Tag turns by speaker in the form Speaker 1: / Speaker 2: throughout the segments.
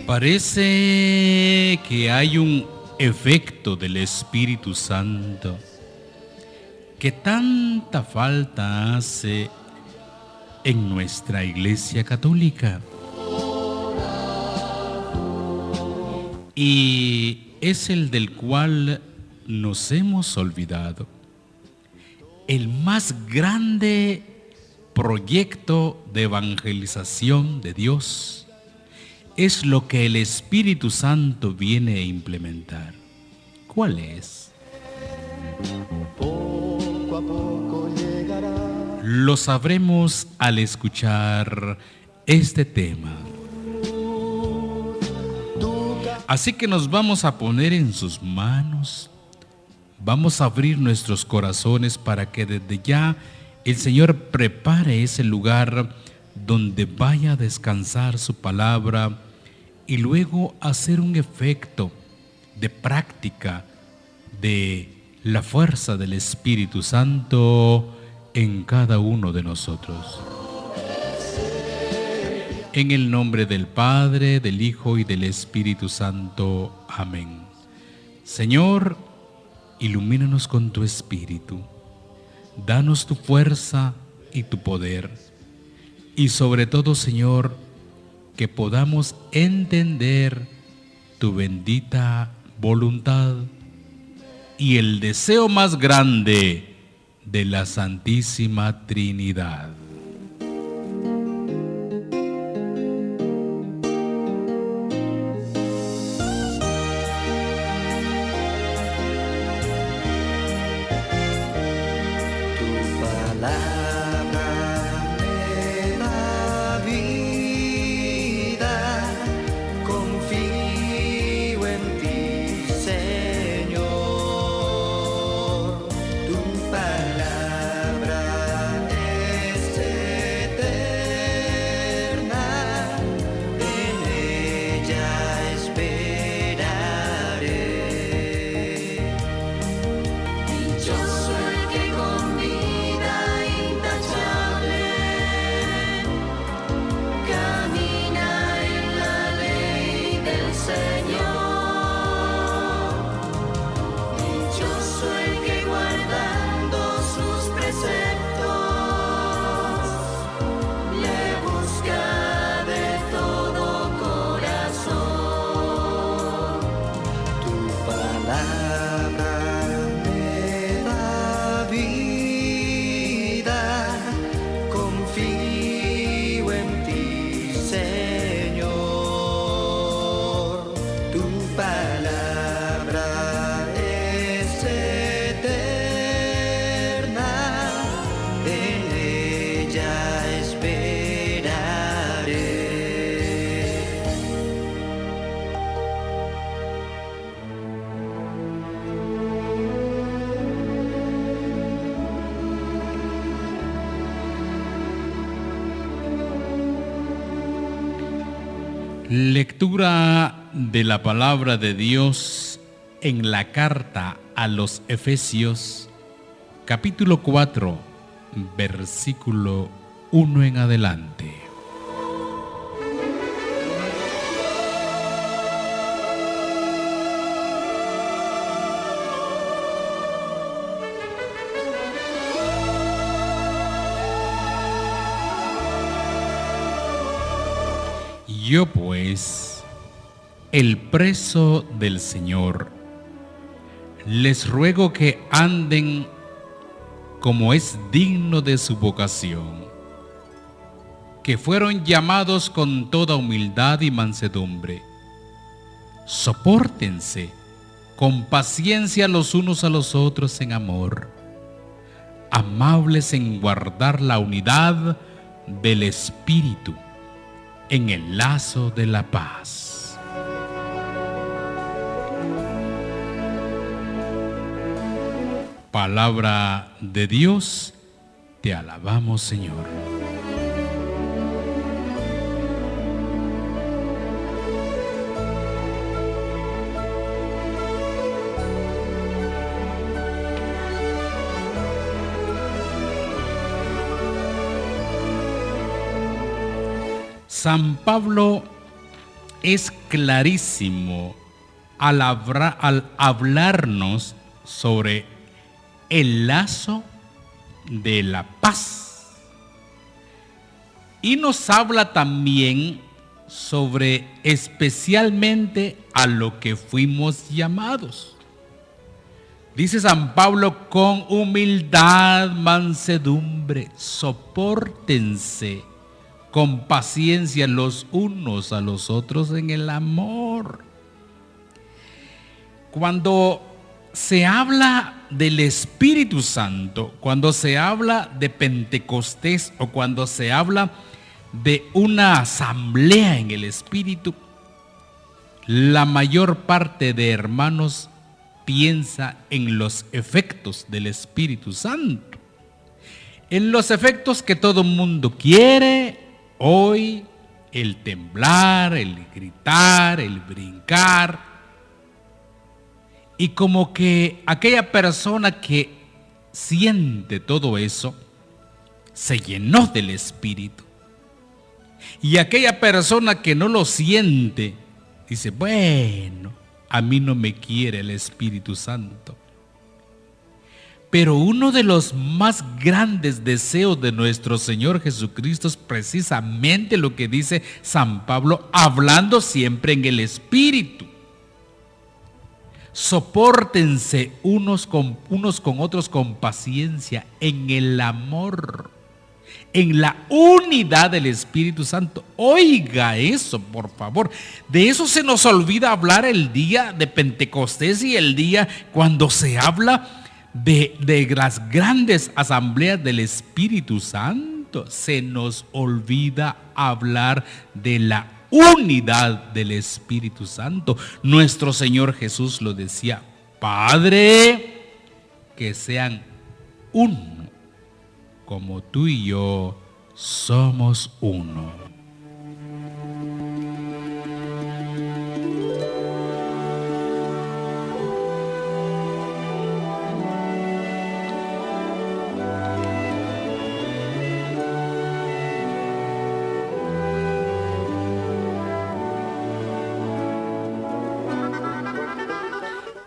Speaker 1: Parece que hay un efecto del Espíritu Santo que tanta falta hace en nuestra Iglesia Católica. Y es el del cual nos hemos olvidado. El más grande proyecto de evangelización de Dios es lo que el Espíritu Santo viene a implementar. ¿Cuál es?
Speaker 2: Poco a poco llegará.
Speaker 1: Lo sabremos al escuchar este tema. Así que nos vamos a poner en sus manos. Vamos a abrir nuestros corazones para que desde ya el Señor prepare ese lugar donde vaya a descansar su palabra y luego hacer un efecto de práctica de la fuerza del Espíritu Santo en cada uno de nosotros. En el nombre del Padre, del Hijo y del Espíritu Santo. Amén. Señor, ilumínanos con tu Espíritu. Danos tu fuerza y tu poder. Y sobre todo, Señor, que podamos entender tu bendita voluntad y el deseo más grande de la Santísima Trinidad. Lectura de la palabra de Dios en la carta a los Efesios, capítulo 4, versículo 1 en adelante. Yo pues, el preso del Señor, les ruego que anden como es digno de su vocación, que fueron llamados con toda humildad y mansedumbre. Sopórtense con paciencia los unos a los otros en amor, amables en guardar la unidad del Espíritu, en el lazo de la paz. Palabra de Dios, te alabamos, Señor. San Pablo es clarísimo al hablarnos sobre el lazo de la paz. Y nos habla también sobre especialmente a lo que fuimos llamados. Dice San Pablo: con humildad, mansedumbre, sopórtense con paciencia los unos a los otros en el amor. Cuando se habla del Espíritu Santo, cuando se habla de Pentecostés o cuando se habla de una asamblea en el Espíritu, la mayor parte de hermanos piensa en los efectos del Espíritu Santo, en los efectos que todo mundo quiere hoy: el temblar, el gritar, el brincar. Y como que aquella persona que siente todo eso se llenó del Espíritu. Y aquella persona que no lo siente dice: bueno, a mí no me quiere el Espíritu Santo. Pero uno de los más grandes deseos de nuestro Señor Jesucristo es precisamente lo que dice San Pablo, hablando siempre en el Espíritu. Sopórtense unos con otros con paciencia, en el amor, en la unidad del Espíritu Santo. Oiga eso, por favor. De eso se nos olvida hablar el día de Pentecostés y el día cuando se habla de las grandes asambleas del Espíritu Santo. Se nos olvida hablar de la unidad del Espíritu Santo. Nuestro Señor Jesús lo decía: Padre, que sean uno, como tú y yo somos uno.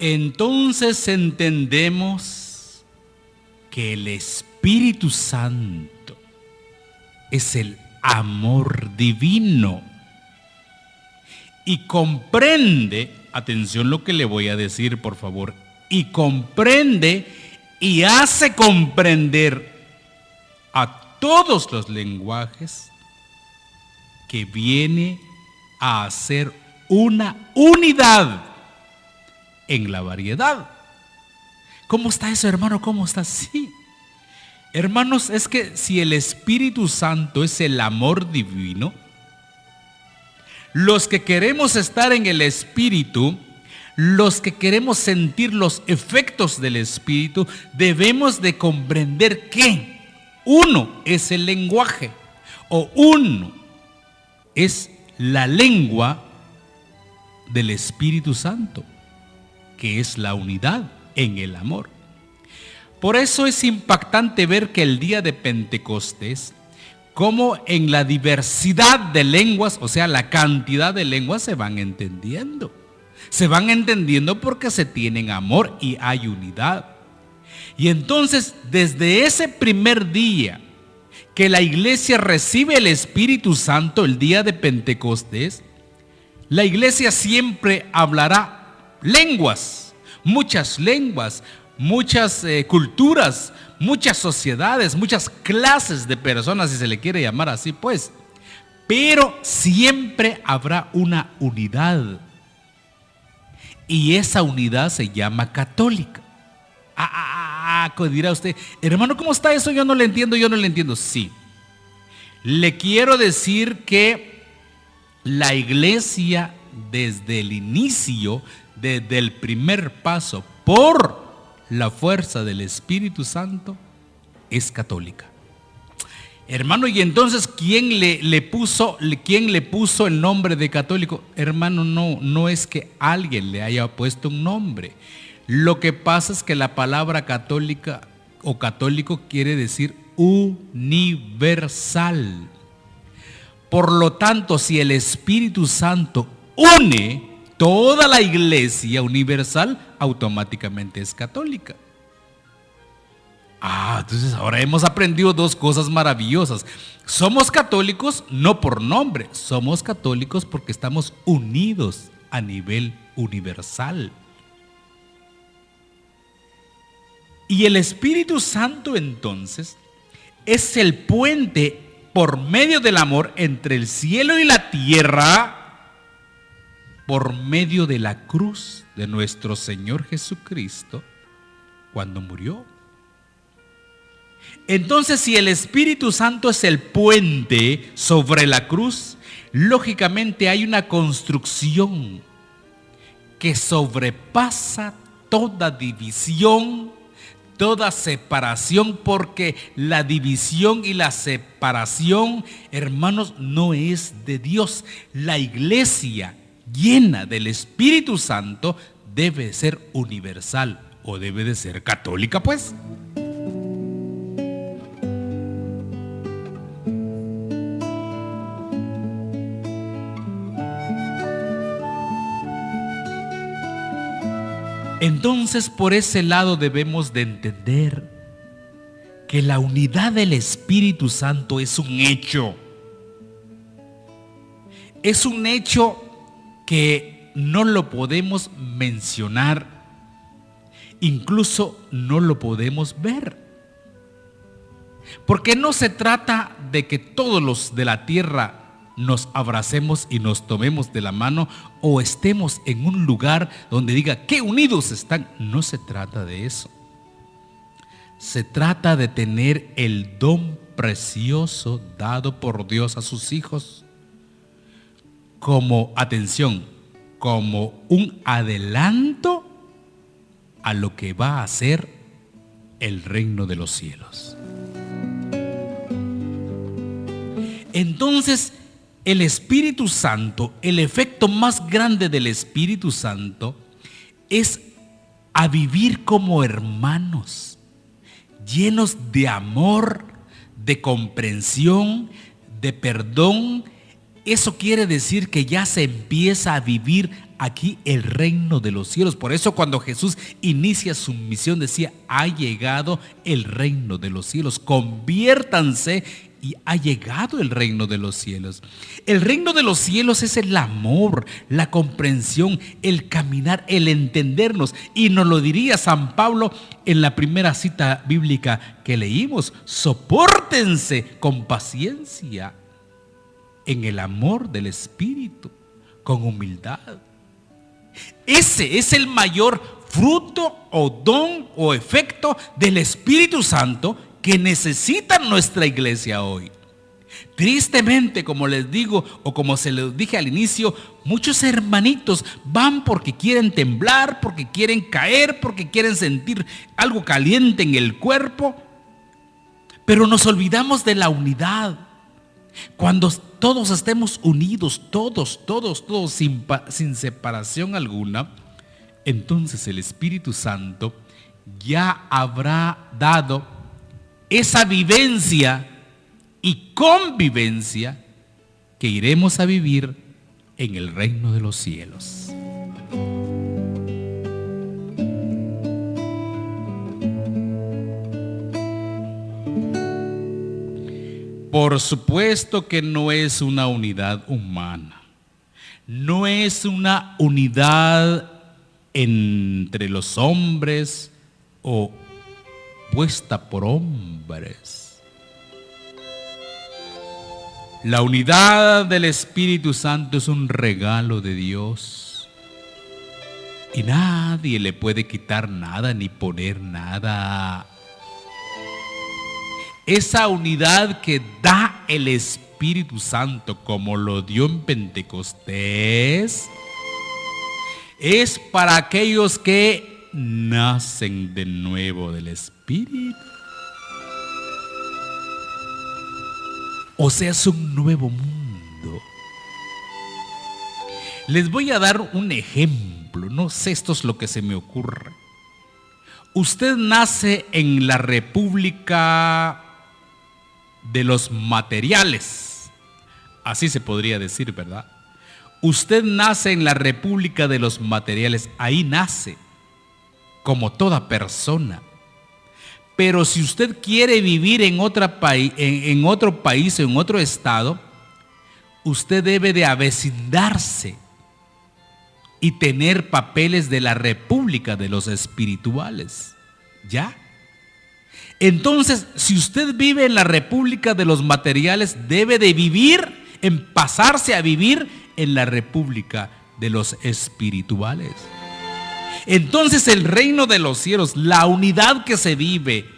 Speaker 1: Entonces entendemos que el Espíritu Santo es el amor divino y comprende, atención lo que le voy a decir por favor, y comprende y hace comprender a todos los lenguajes que viene a hacer una unidad en la variedad. ¿Cómo está eso, hermano? ¿Cómo está? Sí. Hermanos, es que si el Espíritu Santo es el amor divino, los que queremos estar en el Espíritu, los que queremos sentir los efectos del Espíritu, debemos de comprender que uno es el lenguaje o uno es la lengua del Espíritu Santo, que es la unidad en el amor. Por eso es impactante ver que el día de Pentecostés, como en la diversidad de lenguas, o sea, la cantidad de lenguas se van entendiendo. Se van entendiendo porque se tienen amor y hay unidad. Y entonces, desde ese primer día que la iglesia recibe el Espíritu Santo, el día de Pentecostés, la iglesia siempre hablará lenguas, muchas culturas, muchas sociedades, muchas clases de personas, si se le quiere llamar así, pues. Pero siempre habrá una unidad. Y esa unidad se llama católica. Dirá usted, hermano, ¿cómo está eso? Yo no le entiendo. Sí. Le quiero decir que la iglesia desde el inicio, desde el primer paso, por la fuerza del Espíritu Santo, es católica. Hermano, y entonces, ¿quién le puso el nombre de católico? Hermano, no es que alguien le haya puesto un nombre. Lo que pasa es que la palabra católica o católico quiere decir universal. Por lo tanto, si el Espíritu Santo une toda la Iglesia universal, automáticamente es católica. Entonces ahora hemos aprendido dos cosas maravillosas. Somos católicos no por nombre, somos católicos porque estamos unidos a nivel universal. Y el Espíritu Santo entonces es el puente por medio del amor entre el cielo y la tierra, por medio de la cruz de nuestro Señor Jesucristo cuando murió. Entonces, si el Espíritu Santo es el puente sobre la cruz, lógicamente hay una construcción que sobrepasa toda división, toda separación, porque la división y la separación, hermanos, no es de Dios. La iglesia llena del Espíritu Santo debe ser universal o debe de ser católica, pues. Entonces, por ese lado debemos de entender que la unidad del Espíritu Santo es un hecho. Es un hecho que no lo podemos mencionar, incluso no lo podemos ver. Porque no se trata de que todos los de la tierra nos abracemos y nos tomemos de la mano o estemos en un lugar donde diga qué unidos están. No se trata de eso. Se trata de tener el don precioso dado por Dios a sus hijos como, atención, como un adelanto a lo que va a ser el reino de los cielos. Entonces, el Espíritu Santo, el efecto más grande del Espíritu Santo es a vivir como hermanos, llenos de amor, de comprensión, de perdón. Eso quiere decir que ya se empieza a vivir aquí el reino de los cielos. Por eso cuando Jesús inicia su misión decía, ha llegado el reino de los cielos, conviértanse y ha llegado el reino de los cielos. El reino de los cielos es el amor, la comprensión, el caminar, el entendernos. Y nos lo diría San Pablo en la primera cita bíblica que leímos: sopórtense con paciencia en el amor del Espíritu, con humildad. Ese es el mayor fruto o don o efecto del Espíritu Santo que necesita nuestra iglesia hoy. Tristemente, como les digo, o como se les dije al inicio, muchos hermanitos van porque quieren temblar, porque quieren caer, porque quieren sentir algo caliente en el cuerpo, pero nos olvidamos de la unidad. Cuando todos estemos unidos, todos, sin separación alguna, entonces el Espíritu Santo ya habrá dado esa vivencia y convivencia que iremos a vivir en el reino de los cielos. Por supuesto que no es una unidad humana, no es una unidad entre los hombres o puesta por hombres. La unidad del Espíritu Santo es un regalo de Dios y nadie le puede quitar nada ni poner nada. Esa unidad que da el Espíritu Santo, como lo dio en Pentecostés, es para aquellos que nacen de nuevo del Espíritu. O sea, es un nuevo mundo. Les voy a dar un ejemplo. No sé, esto es lo que se me ocurre. Usted nace en la República de los materiales. Así se podría decir, ¿verdad? Usted nace en la república de los materiales, ahí nace, como toda persona. Pero si usted quiere vivir en otro país o en otro estado, usted debe de avecindarse y tener papeles de la república de los espirituales. ¿Ya? Entonces, si usted vive en la república de los materiales, debe de pasarse a vivir en la república de los espirituales. Entonces, el reino de los cielos, la unidad que se vive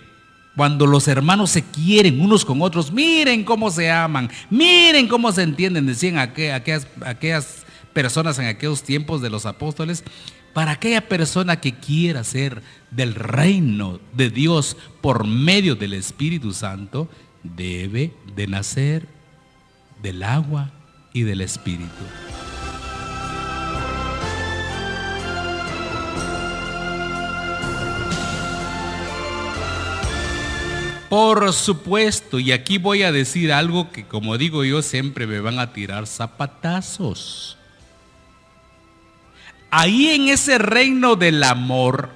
Speaker 1: cuando los hermanos se quieren unos con otros, miren cómo se aman, miren cómo se entienden, decían aquellas personas en aquellos tiempos de los apóstoles. Para aquella persona que quiera ser del reino de Dios por medio del Espíritu Santo, debe de nacer del agua y del Espíritu. Por supuesto, y aquí voy a decir algo que, como digo yo, siempre me van a tirar zapatazos. Ahí en ese reino del amor,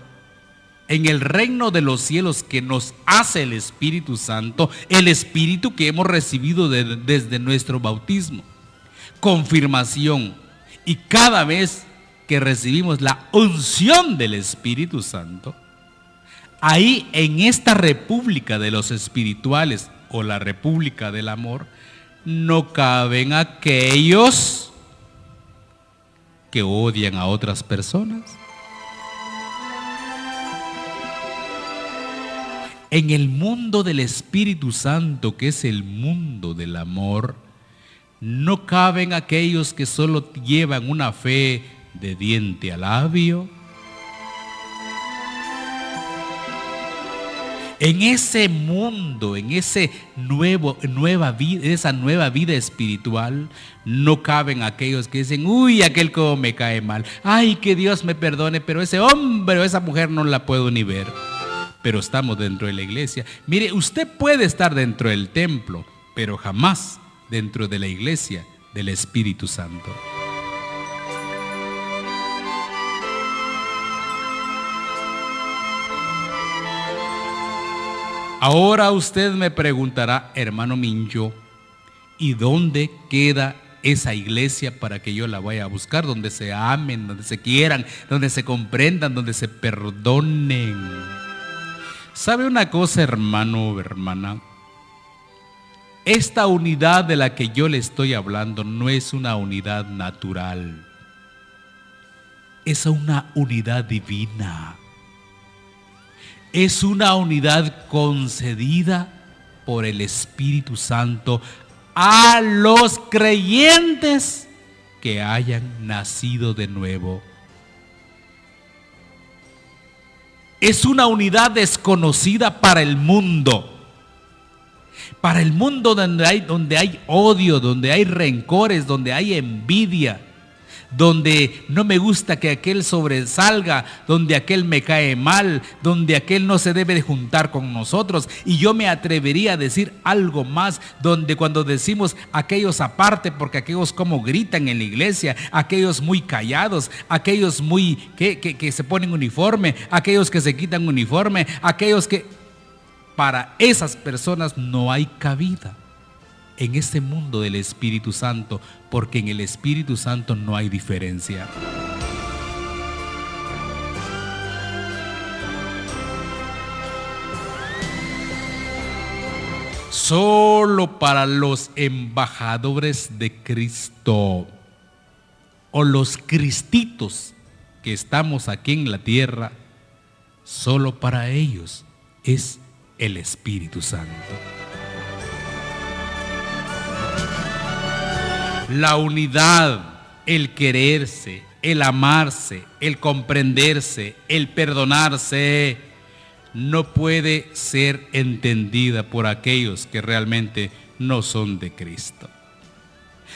Speaker 1: en el reino de los cielos que nos hace el Espíritu Santo, el Espíritu que hemos recibido desde nuestro bautismo, confirmación, y cada vez que recibimos la unción del Espíritu Santo, ahí en esta república de los espirituales o la república del amor, no caben aquellos que odian a otras personas. En el mundo del Espíritu Santo, que es el mundo del amor, no caben aquellos que solo llevan una fe de diente a labio. En ese mundo, en esa nueva vida espiritual, no caben aquellos que dicen, uy, aquel como me cae mal, ay, que Dios me perdone, pero ese hombre o esa mujer no la puedo ni ver. Pero estamos dentro de la iglesia. Mire, usted puede estar dentro del templo, pero jamás dentro de la iglesia del Espíritu Santo. Ahora usted me preguntará, hermano Mincho, ¿y dónde queda esa iglesia para que yo la vaya a buscar? Donde se amen, donde se quieran, donde se comprendan, donde se perdonen. ¿Sabe una cosa, hermano o hermana? Esta unidad de la que yo le estoy hablando no es una unidad natural. Es una unidad divina. Es una unidad concedida por el Espíritu Santo a los creyentes que hayan nacido de nuevo. Es una unidad desconocida para el mundo. Para el mundo donde hay odio, donde hay rencores, donde hay envidia, donde no me gusta que aquel sobresalga, donde aquel me cae mal, donde aquel no se debe de juntar con nosotros. Y yo me atrevería a decir algo más, donde cuando decimos aquellos aparte, porque aquellos como gritan en la iglesia, aquellos muy callados, aquellos muy que se ponen uniforme, aquellos que se quitan uniforme, aquellos que... Para esas personas no hay cabida en este mundo del Espíritu Santo, porque en el Espíritu Santo no hay diferencia. Solo para los embajadores de Cristo o los cristitos que estamos aquí en la tierra, solo para ellos es el Espíritu Santo. La unidad, el quererse, el amarse, el comprenderse, el perdonarse, no puede ser entendida por aquellos que realmente no son de Cristo.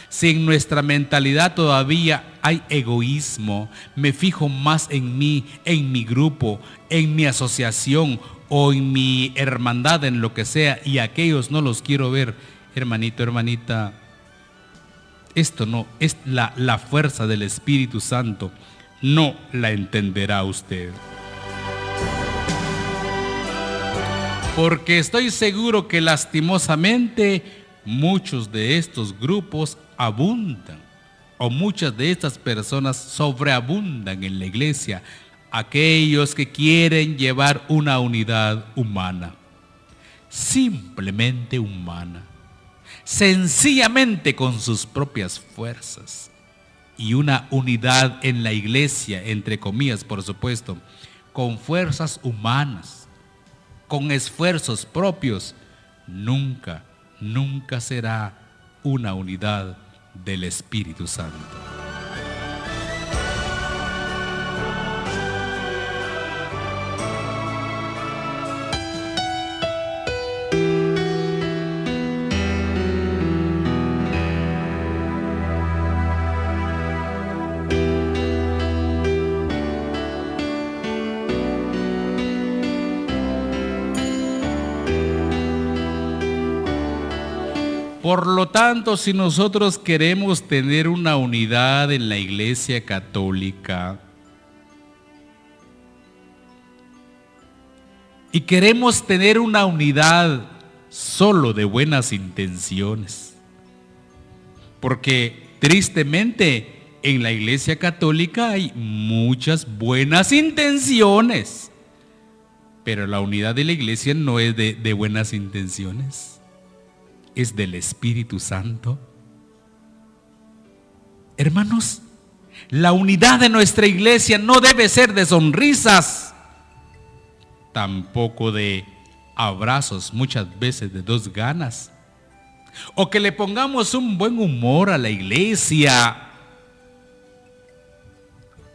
Speaker 1: Si en nuestra mentalidad todavía hay egoísmo, me fijo más en mí, en mi grupo, en mi asociación o en mi hermandad, en lo que sea, y aquellos no los quiero ver, hermanito, hermanita, esto no es la fuerza del Espíritu Santo, no la entenderá usted. Porque estoy seguro que lastimosamente muchos de estos grupos abundan, o muchas de estas personas sobreabundan en la iglesia, aquellos que quieren llevar una unidad humana, simplemente humana, sencillamente con sus propias fuerzas, y una unidad en la iglesia, entre comillas, por supuesto, con fuerzas humanas, con esfuerzos propios, nunca será una unidad del Espíritu Santo. Por lo tanto, si nosotros queremos tener una unidad en la Iglesia Católica y queremos tener una unidad solo de buenas intenciones, porque tristemente en la Iglesia Católica hay muchas buenas intenciones, pero la unidad de la Iglesia no es de buenas intenciones. Es del Espíritu Santo. Hermanos, la unidad de nuestra iglesia no debe ser de sonrisas, tampoco de abrazos, muchas veces de dos ganas, o que le pongamos un buen humor a la iglesia,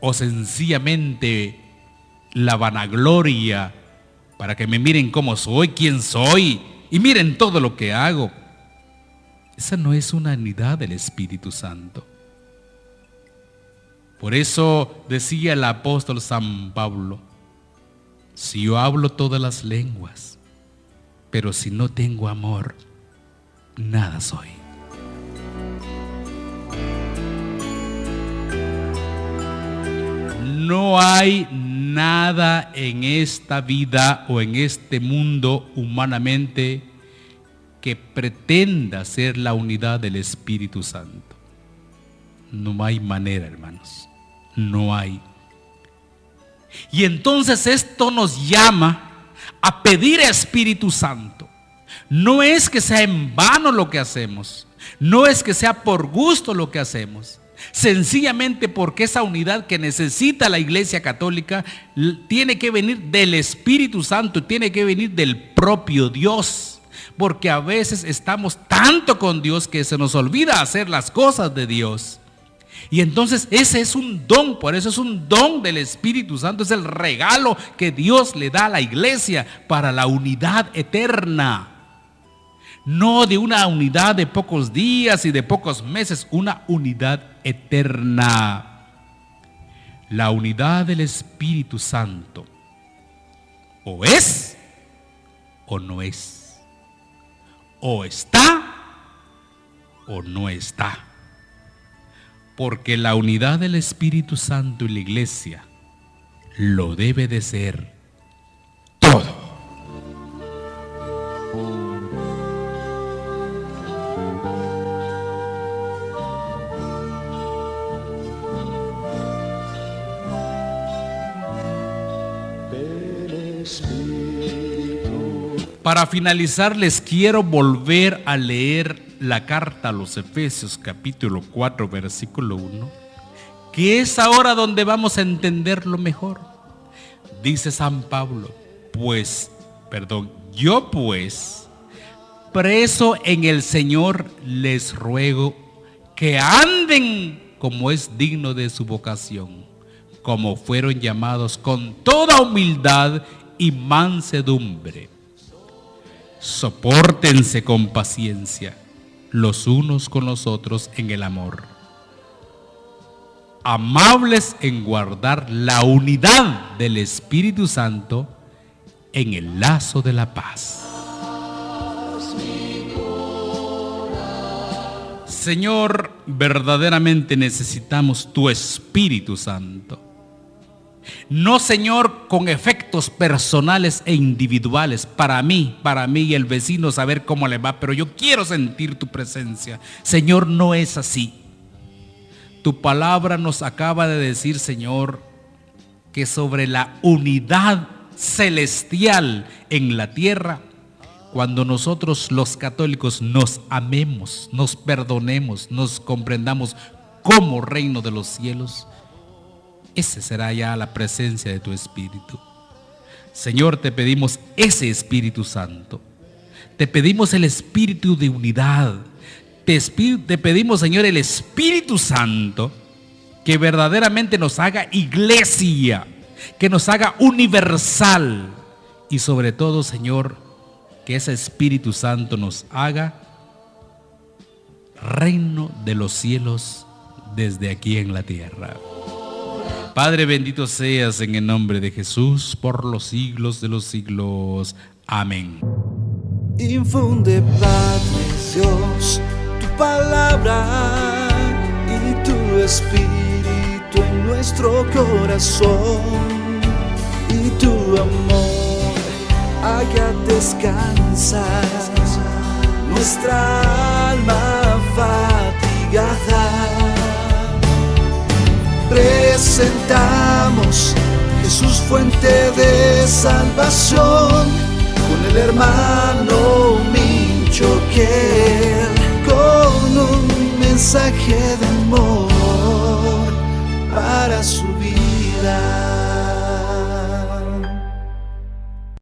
Speaker 1: o sencillamente la vanagloria para que me miren cómo soy, quién soy, y miren todo lo que hago. Esa no es una unidad del Espíritu Santo. Por eso decía el apóstol San Pablo: si yo hablo todas las lenguas, pero si no tengo amor, nada soy. No hay nada en esta vida o en este mundo humanamente que pretenda ser la unidad del Espíritu Santo. No hay manera, hermanos. No hay. Y entonces esto nos llama a pedir a Espíritu Santo. No es que sea en vano lo que hacemos. No es que sea por gusto lo que hacemos. Sencillamente porque esa unidad que necesita la Iglesia Católica tiene que venir del Espíritu Santo, tiene que venir del propio Dios. Porque a veces estamos tanto con Dios que se nos olvida hacer las cosas de Dios. Y entonces ese es un don, por eso es un don del Espíritu Santo, es el regalo que Dios le da a la iglesia para la unidad eterna. No de una unidad de pocos días y de pocos meses, una unidad eterna. La unidad del Espíritu Santo o es o no es. O está o no está. Porque la unidad del Espíritu Santo y la iglesia lo debe de ser todo. Para finalizar, les quiero volver a leer la carta a los Efesios, capítulo 4, versículo 1, que es ahora donde vamos a entenderlo mejor. Dice San Pablo: yo pues, preso en el Señor, les ruego que anden como es digno de su vocación, como fueron llamados, con toda humildad y mansedumbre. Sopórtense con paciencia los unos con los otros en el amor, amables en guardar la unidad del Espíritu Santo en el lazo de Señor, verdaderamente necesitamos tu Espíritu Santo. No, Señor, con efectos personales e individuales, para mí y el vecino saber cómo le va, pero yo quiero sentir tu presencia. Señor, no es así. Tu palabra nos acaba de decir, Señor, que sobre la unidad celestial en la tierra, cuando nosotros los católicos nos amemos, nos perdonemos, nos comprendamos como reino de los cielos, esa será ya la presencia de tu Espíritu. Señor, te pedimos ese Espíritu Santo. Te pedimos el Espíritu de unidad. Te pedimos, Señor, el Espíritu Santo que verdaderamente nos haga iglesia, que nos haga universal y sobre todo, Señor, que ese Espíritu Santo nos haga reino de los cielos desde aquí en la tierra. Padre, bendito seas en el nombre de Jesús por los siglos de los siglos. Amén.
Speaker 2: Infunde, Padre Dios, tu palabra y tu Espíritu en nuestro corazón, y tu amor haga descansar nuestra alma fatigada. Presentamos, Jesús, fuente de salvación, con el hermano Michoquel, con un mensaje de